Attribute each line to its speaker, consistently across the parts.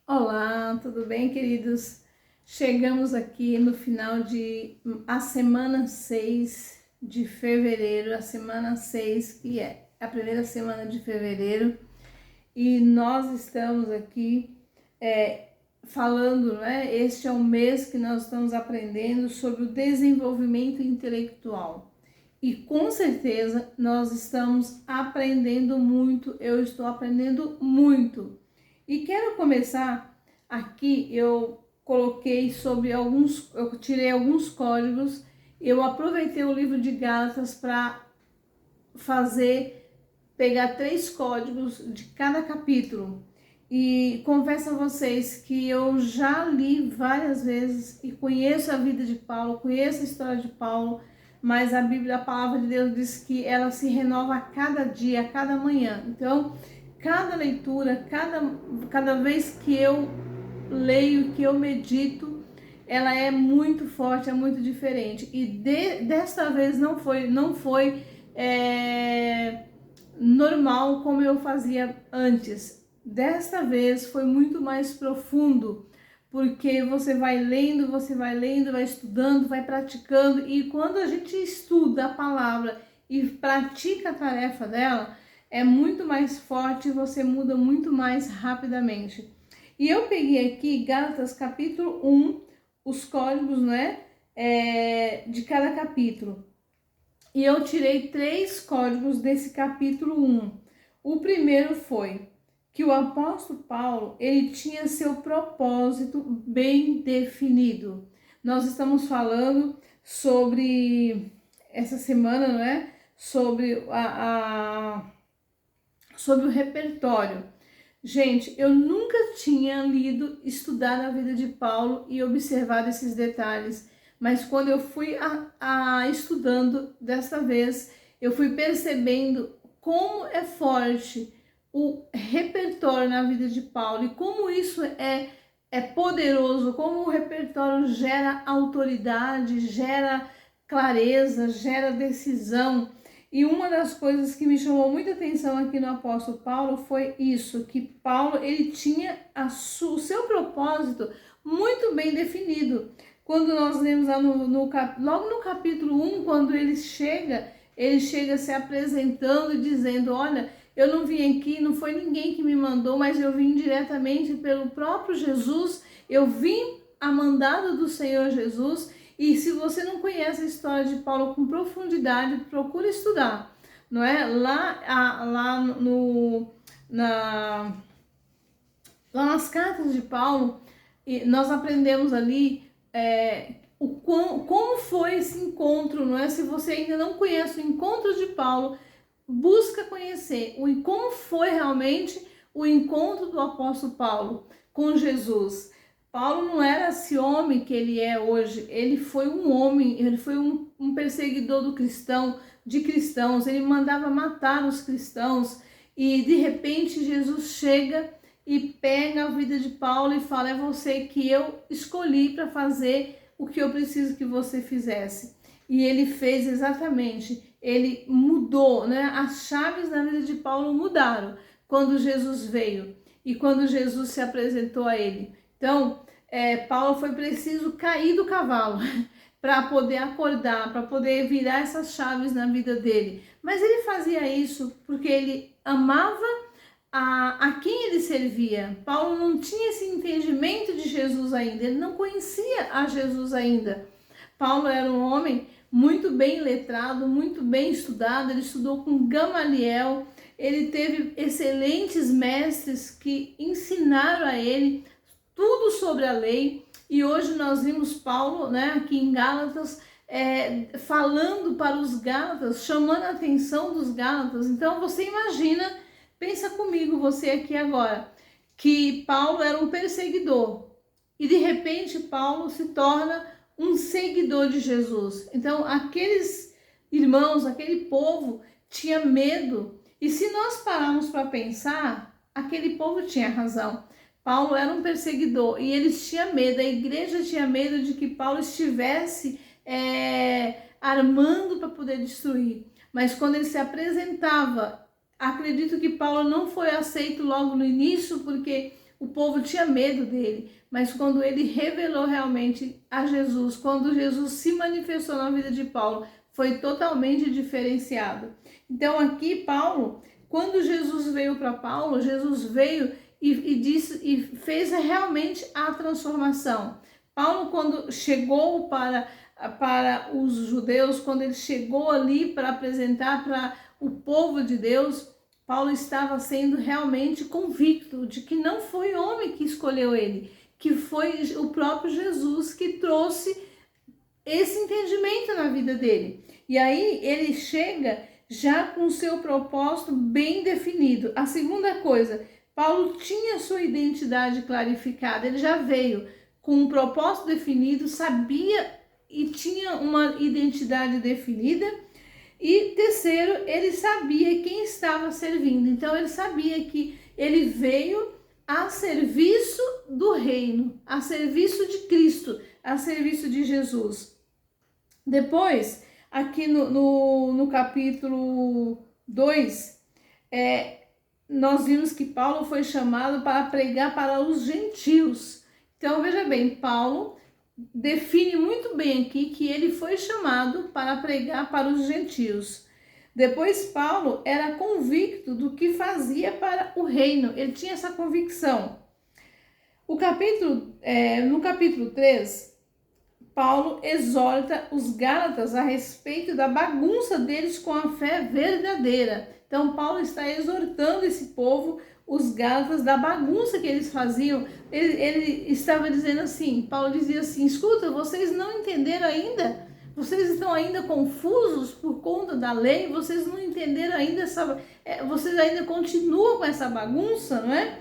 Speaker 1: Olá, tudo bem, queridos? Chegamos aqui no final de a semana 6 de fevereiro, a semana 6 que é a primeira semana de fevereiro, e nós estamos aqui falando, né? Este é um mês que nós estamos aprendendo sobre o desenvolvimento intelectual. E com certeza nós estamos aprendendo muito, eu estou aprendendo muito. E quero começar aqui, eu tirei alguns códigos, eu aproveitei o livro de Gálatas para pegar 3 códigos de cada capítulo. E confesso a vocês que eu já li várias vezes e conheço a vida de Paulo, conheço a história de Paulo, mas a Bíblia, a palavra de Deus diz que ela se renova a cada dia, a cada manhã. Então, cada leitura, cada vez que eu leio, que eu medito, ela é muito forte, é muito diferente. E desta vez não foi normal como eu fazia antes. Desta vez foi muito mais profundo, porque você vai lendo, vai estudando, vai praticando, e quando a gente estuda a palavra e pratica a tarefa dela, é muito mais forte e você muda muito mais rapidamente. E eu peguei aqui Gálatas capítulo 1, os códigos, né, de cada capítulo. E eu tirei 3 códigos desse capítulo 1. O primeiro foi que o apóstolo Paulo, ele tinha seu propósito bem definido. Nós estamos falando sobre essa semana, não é? Sobre sobre o repertório. Gente, eu nunca tinha lido, estudado a vida de Paulo e observado esses detalhes, mas quando eu fui estudando dessa vez, eu fui percebendo como é forte o repertório na vida de Paulo e como isso é poderoso, como o repertório gera autoridade, gera clareza, gera decisão. E uma das coisas que me chamou muita atenção aqui no apóstolo Paulo foi isso, que Paulo ele tinha o seu propósito muito bem definido. Quando nós lemos lá logo no capítulo 1, quando ele chega se apresentando e dizendo, olha, eu não vim aqui, não foi ninguém que me mandou, mas eu vim diretamente pelo próprio Jesus, eu vim a mandado do Senhor Jesus. E se você não conhece a história de Paulo com profundidade, procure estudar, não é? Lá nas cartas de Paulo, nós aprendemos ali como foi esse encontro, não é? Se você ainda não conhece o encontro de Paulo, busca conhecer como foi realmente o encontro do apóstolo Paulo com Jesus. Paulo não era esse homem que ele é hoje, ele foi um homem, ele foi um perseguidor de cristãos, ele mandava matar os cristãos, e de repente Jesus chega e pega a vida de Paulo e fala, é você que eu escolhi para fazer o que eu preciso que você fizesse. E ele fez exatamente, ele mudou, né? As chaves da vida de Paulo mudaram quando Jesus veio e quando Jesus se apresentou a ele. Então, Paulo foi preciso cair do cavalo para poder acordar, para poder virar essas chaves na vida dele. Mas ele fazia isso porque ele amava a quem ele servia. Paulo não tinha esse entendimento de Jesus ainda, ele não conhecia a Jesus ainda. Paulo era um homem muito bem letrado, muito bem estudado, ele estudou com Gamaliel, ele teve excelentes mestres que ensinaram a ele tudo sobre a lei. E hoje nós vimos Paulo, né, aqui em Gálatas, falando para os Gálatas, chamando a atenção dos Gálatas. Então você imagina, pensa comigo, você aqui agora, que Paulo era um perseguidor e de repente Paulo se torna um seguidor de Jesus. Então aqueles irmãos, aquele povo tinha medo. E se nós pararmos para pensar, aquele povo tinha razão. Paulo era um perseguidor e eles tinham medo, a igreja tinha medo de que Paulo estivesse armando para poder destruir. Mas quando ele se apresentava, acredito que Paulo não foi aceito logo no início, porque o povo tinha medo dele, mas quando ele revelou realmente a Jesus, quando Jesus se manifestou na vida de Paulo, foi totalmente diferenciado. Então aqui Paulo, quando Jesus veio para Paulo, Jesus veio e disse e fez realmente a transformação. Paulo, quando chegou para os judeus, quando ele chegou ali para apresentar para o povo de Deus, Paulo estava sendo realmente convicto de que não foi homem que escolheu ele, que foi o próprio Jesus que trouxe esse entendimento na vida dele. E aí ele chega já com o seu propósito bem definido. A segunda coisa, Paulo tinha sua identidade clarificada, ele já veio com um propósito definido, sabia e tinha uma identidade definida. E terceiro, ele sabia quem estava servindo. Então ele sabia que ele veio a serviço do reino, a serviço de Cristo, a serviço de Jesus. Depois, aqui no capítulo 2, nós vimos que Paulo foi chamado para pregar para os gentios. Então veja bem, Paulo define muito bem aqui que ele foi chamado para pregar para os gentios. Depois Paulo era convicto do que fazia para o reino, ele tinha essa convicção. No capítulo 3, Paulo exorta os Gálatas a respeito da bagunça deles com a fé verdadeira. Então Paulo está exortando esse povo, os Gálatas, da bagunça que eles faziam. Ele estava dizendo assim, Paulo dizia assim, escuta, vocês não entenderam ainda? Vocês estão ainda confusos por conta da lei? Vocês não entenderam ainda vocês ainda continuam com essa bagunça, não é?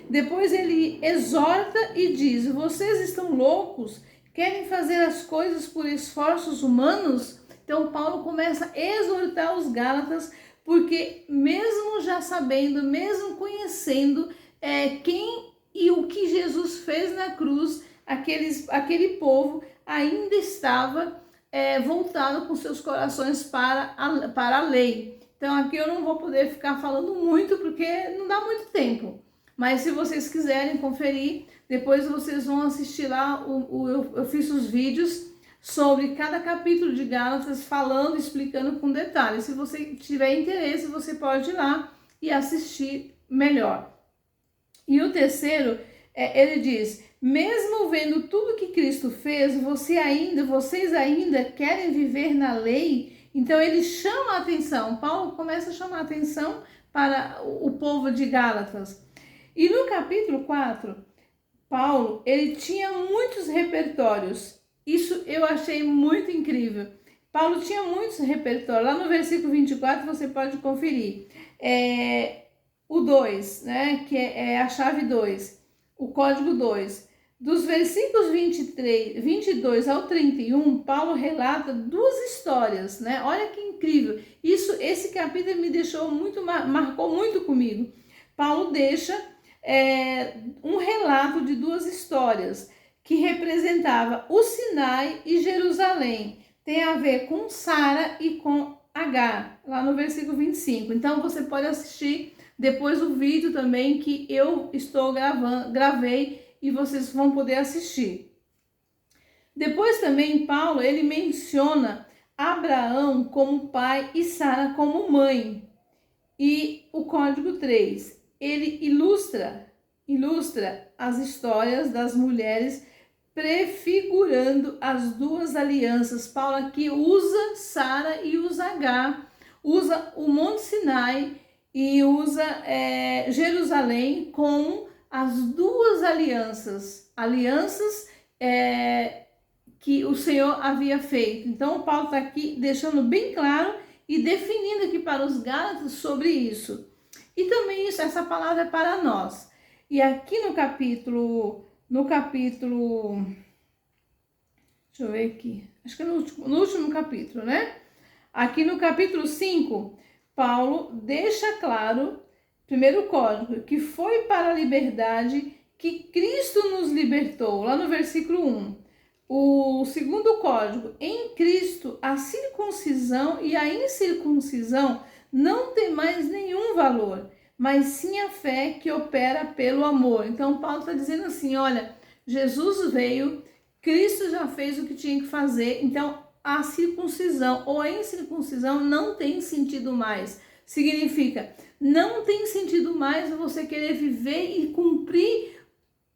Speaker 1: Depois ele exorta e diz, vocês estão loucos? Querem fazer as coisas por esforços humanos? Então Paulo começa a exortar os Gálatas, porque mesmo já sabendo, mesmo conhecendo quem e o que Jesus fez na cruz, aquele povo ainda estava voltado com seus corações para a lei. Então aqui eu não vou poder ficar falando muito, porque não dá muito tempo. Mas se vocês quiserem conferir, depois vocês vão assistir lá, eu fiz os vídeos sobre cada capítulo de Gálatas, falando, explicando com detalhes. Se você tiver interesse, você pode ir lá e assistir melhor. E o terceiro, ele diz, mesmo vendo tudo que Cristo fez, vocês ainda querem viver na lei? Então ele chama a atenção, Paulo começa a chamar a atenção para o povo de Gálatas. E no capítulo 4, Paulo, ele tinha muitos repertórios. Isso eu achei muito incrível. Paulo tinha muitos repertórios. Lá no versículo 24 você pode conferir. O 2, né, que é a chave 2, o código 2. Dos versículos 22 ao 31, Paulo relata duas histórias, né? Olha que incrível. Esse capítulo marcou muito comigo. Paulo deixa um relato de duas histórias que representava o Sinai e Jerusalém. Tem a ver com Sara e com Agar, lá no versículo 25. Então você pode assistir depois o vídeo também que eu gravei e vocês vão poder assistir. Depois também Paulo, ele menciona Abraão como pai e Sara como mãe. E o código 3, ele ilustra as histórias das mulheres prefigurando as duas alianças. Paulo aqui usa Sara e usa Agar, usa o Monte Sinai e usa Jerusalém como as duas alianças que o Senhor havia feito. Então Paulo está aqui deixando bem claro e definindo aqui para os Gálatas sobre isso. E também essa palavra é para nós. E aqui no capítulo, deixa eu ver aqui, acho que no último capítulo, né? Aqui no capítulo 5, Paulo deixa claro, primeiro código, que foi para a liberdade que Cristo nos libertou, lá no versículo 1. O segundo código, em Cristo, a circuncisão e a incircuncisão não tem mais nenhum valor, mas sim a fé que opera pelo amor. Então Paulo está dizendo assim, olha, Jesus veio, Cristo já fez o que tinha que fazer, então a circuncisão ou a incircuncisão não tem sentido mais. Significa, não tem sentido mais você querer viver e cumprir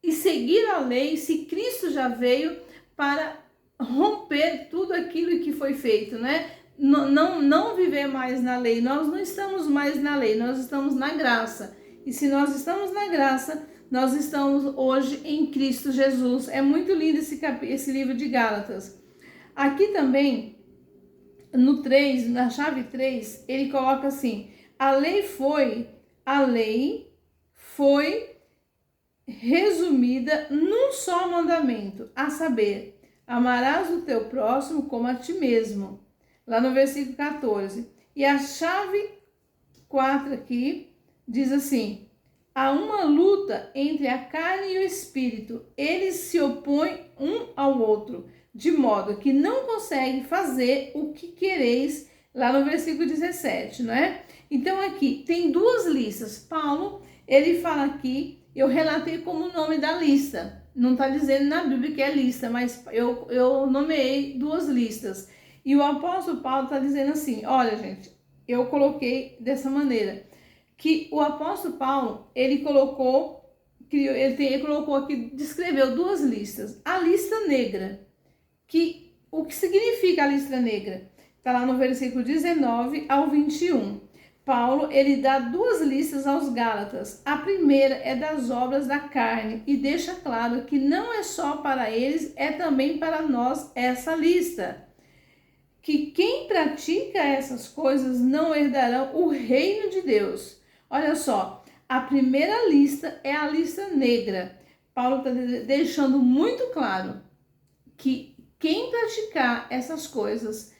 Speaker 1: e seguir a lei se Cristo já veio para romper tudo aquilo que foi feito, né? Não viver mais na lei. Nós não estamos mais na lei, nós estamos na graça. E se nós estamos na graça, nós estamos hoje em Cristo Jesus. É muito lindo esse livro de Gálatas. Aqui também, no 3, na chave 3, ele coloca assim, a lei foi resumida num só mandamento, a saber, amarás o teu próximo como a ti mesmo. Lá no versículo 14. E a chave 4 aqui diz assim, há uma luta entre a carne e o espírito, eles se opõem um ao outro, de modo que não conseguem fazer o que quereis, lá no versículo 17, não é? Então aqui tem duas listas. Paulo, ele fala aqui, eu relatei como o nome da lista, não está dizendo na Bíblia que é lista, mas eu nomeei duas listas. E o apóstolo Paulo está dizendo assim, olha gente, eu coloquei dessa maneira, que o apóstolo Paulo, ele colocou aqui, descreveu duas listas. A lista negra, o que significa a lista negra? Está lá no versículo 19 ao 21. Paulo, ele dá duas listas aos Gálatas. A primeira é das obras da carne e deixa claro que não é só para eles, é também para nós essa lista. Que quem pratica essas coisas não herdarão o reino de Deus. Olha só, a primeira lista é a lista negra. Paulo está deixando muito claro que quem praticar essas coisas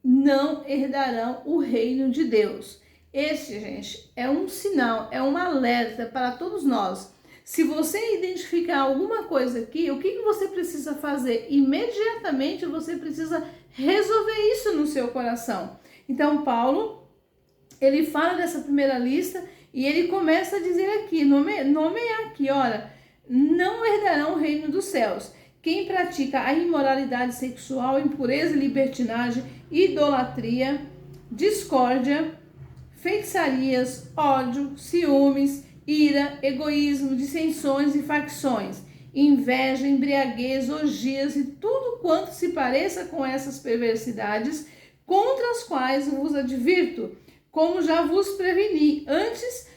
Speaker 1: não herdarão o reino de Deus. Este, gente, é um sinal, é um alerta para todos nós. Se você identificar alguma coisa aqui, o que você precisa fazer? Imediatamente você precisa resolver isso no seu coração. Então, Paulo, ele fala dessa primeira lista e ele começa a dizer aqui, nomear aqui, olha, não herdarão o reino dos céus. Quem pratica a imoralidade sexual, impureza e libertinagem, idolatria, discórdia, feitiçarias, ódio, ciúmes, ira, egoísmo, dissensões e facções, inveja, embriaguez, orgias e tudo quanto se pareça com essas perversidades, contra as quais vos advirto, como já vos preveni, antes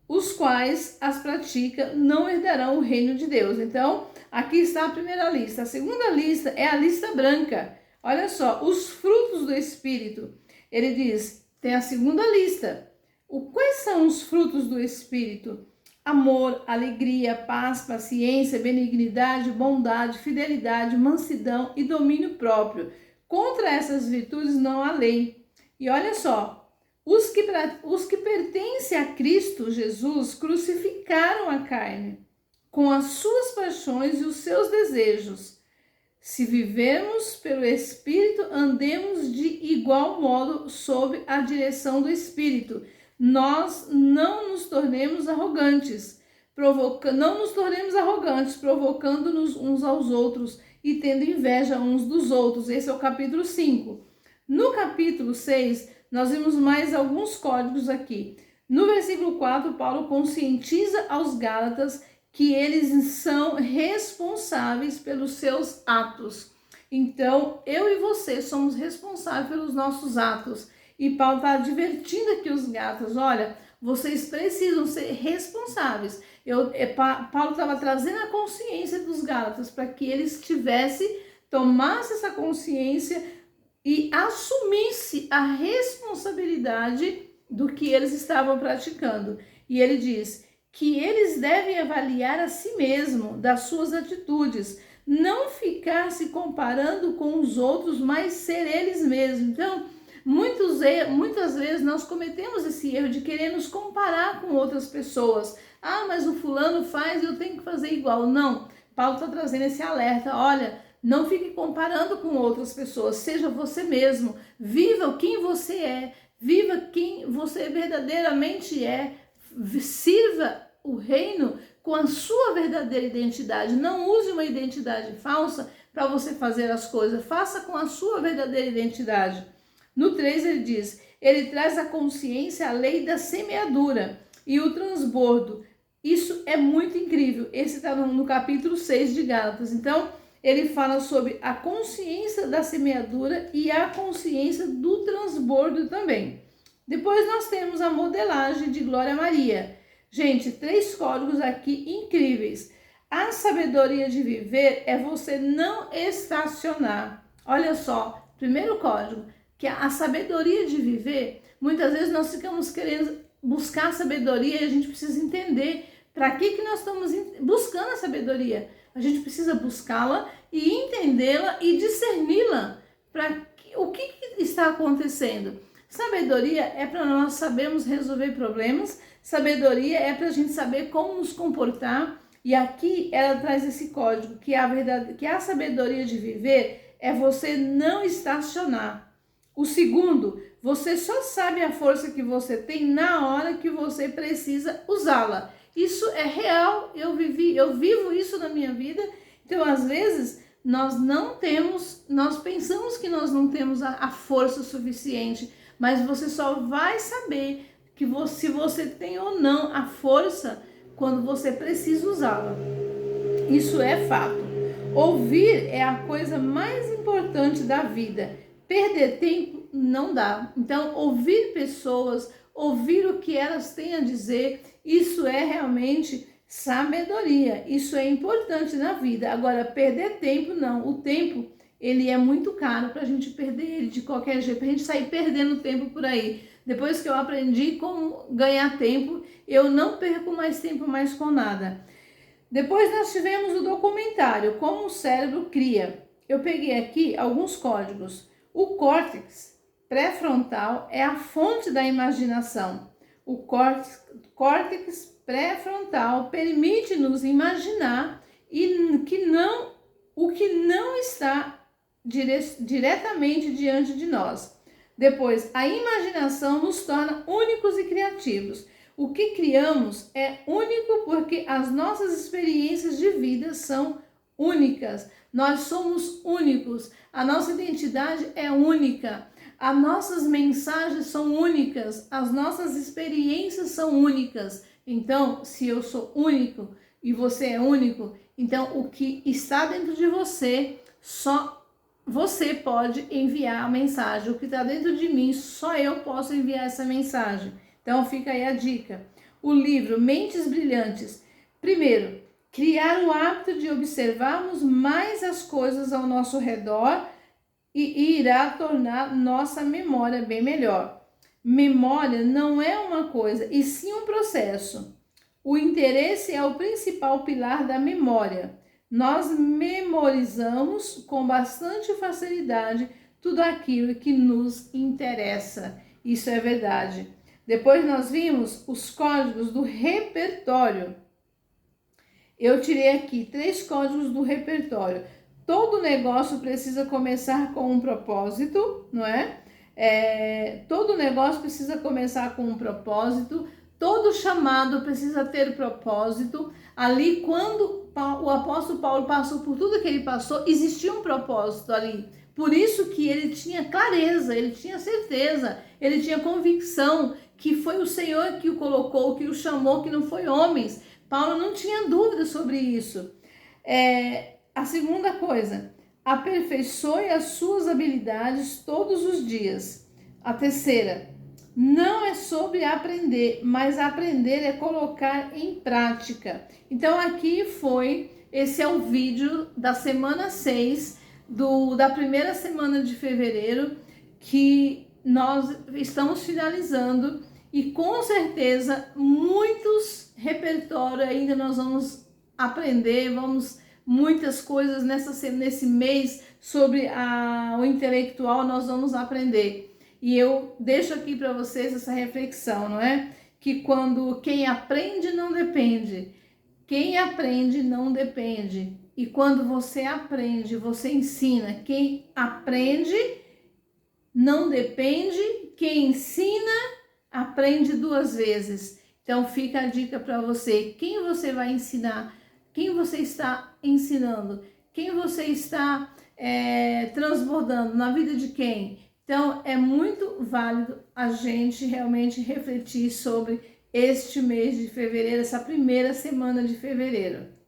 Speaker 1: os quais as praticam não herdarão o reino de Deus. Então, aqui está a primeira lista. A segunda lista é a lista branca. Olha só, os frutos do Espírito. Ele diz, tem a segunda lista. Quais são os frutos do Espírito? Amor, alegria, paz, paciência, benignidade, bondade, fidelidade, mansidão e domínio próprio. Contra essas virtudes não há lei. E olha só, os que pertencem a Cristo Jesus crucificaram a carne com as suas paixões e os seus desejos. Se vivemos pelo Espírito, andemos de igual modo sob a direção do Espírito. Nós não nos tornemos arrogantes, provocando-nos uns aos outros e tendo inveja uns dos outros. Esse é o capítulo 5. No capítulo 6, nós vimos mais alguns códigos aqui. No versículo 4, Paulo conscientiza aos Gálatas que eles são responsáveis pelos seus atos. Então, eu e você somos responsáveis pelos nossos atos. E Paulo está advertindo aqui os Gálatas, olha, vocês precisam ser responsáveis. Paulo estava trazendo a consciência dos Gálatas para que eles tomassem essa consciência e assumissem a responsabilidade do que eles estavam praticando. E ele diz que eles devem avaliar a si mesmo das suas atitudes, não ficar se comparando com os outros, mas ser eles mesmos. Então, muitas vezes nós cometemos esse erro de querer nos comparar com outras pessoas. Ah, mas o fulano faz, eu tenho que fazer igual. Não, Paulo está trazendo esse alerta, olha, não fique comparando com outras pessoas, seja você mesmo, viva quem você é, viva quem você verdadeiramente é, sirva o reino com a sua verdadeira identidade. Não use uma identidade falsa para você fazer as coisas. Faça com a sua verdadeira identidade. No 3 ele diz, ele traz à consciência a lei da semeadura e o transbordo. Isso é muito incrível. Esse está no capítulo 6 de Gálatas. Então, ele fala sobre a consciência da semeadura e a consciência do transbordo também. Depois nós temos a modelagem de Glória Maria. Gente, 3 códigos aqui incríveis. A sabedoria de viver é você não estacionar. Olha só, primeiro código, que a sabedoria de viver, muitas vezes nós ficamos querendo buscar sabedoria e a gente precisa entender para que nós estamos buscando a sabedoria. A gente precisa buscá-la e entendê-la e discerni-la para o que está acontecendo. Sabedoria é para nós sabermos resolver problemas, sabedoria é para a gente saber como nos comportar, e aqui ela traz esse código, que a sabedoria de viver é você não estacionar. O segundo, você só sabe a força que você tem na hora que você precisa usá-la. Isso é real, eu vivo isso na minha vida. Então, às vezes, nós pensamos que nós não temos a força suficiente, mas você só vai saber se você tem ou não a força quando você precisa usá-la. Isso é fato. Ouvir é a coisa mais importante da vida. Perder tempo não dá. Então, ouvir pessoas, ouvir o que elas têm a dizer, isso é realmente sabedoria. Isso é importante na vida. Agora, perder tempo, não. O tempo, ele é muito caro para a gente perder ele de qualquer jeito, para a gente sair perdendo tempo por aí. Depois que eu aprendi como ganhar tempo, eu não perco mais tempo mais com nada. Depois nós tivemos o documentário, Como o Cérebro Cria. Eu peguei aqui alguns códigos. O córtex pré-frontal é a fonte da imaginação. O córtex pré-frontal permite-nos imaginar o que não está diretamente diante de nós. Depois, a imaginação nos torna únicos e criativos. O que criamos é único porque as nossas experiências de vida são únicas. Nós somos únicos. A nossa identidade é única. As nossas mensagens são únicas. As nossas experiências são únicas. Então, se eu sou único e você é único, então o que está dentro de você, só você pode enviar a mensagem. O que está dentro de mim, só eu posso enviar essa mensagem. Então fica aí a dica. O livro Mentes Brilhantes. Primeiro, criar o hábito de observarmos mais as coisas ao nosso redor e irá tornar nossa memória bem melhor. Memória não é uma coisa, e sim um processo. O interesse é o principal pilar da memória. Nós memorizamos com bastante facilidade tudo aquilo que nos interessa. Isso é verdade. Depois nós vimos os códigos do repertório. Eu tirei aqui 3 códigos do repertório. Todo negócio precisa começar com um propósito, não é? Todo negócio precisa começar com um propósito. Todo chamado precisa ter propósito. Ali, quando o apóstolo Paulo passou por tudo que ele passou, existia um propósito ali. Por isso que ele tinha clareza, ele tinha certeza, ele tinha convicção que foi o Senhor que o colocou, que o chamou, que não foi homens. Paulo não tinha dúvida sobre isso. A segunda coisa, aperfeiçoe as suas habilidades todos os dias. A terceira, não é sobre aprender, mas aprender é colocar em prática. Então esse é o vídeo da semana 6, da primeira semana de fevereiro, que nós estamos finalizando, e com certeza muitos repertórios ainda nós vamos aprender, muitas coisas nesse mês sobre o intelectual nós vamos aprender. E eu deixo aqui para vocês essa reflexão, não é? Que quem aprende não depende. Quem aprende não depende. E quando você aprende, você ensina. Quem aprende não depende. Quem ensina, aprende 2 vezes. Então fica a dica para você, quem você vai ensinar, quem você está ensinando, quem você está transbordando, na vida de quem. Então é muito válido a gente realmente refletir sobre este mês de fevereiro, essa primeira semana de fevereiro.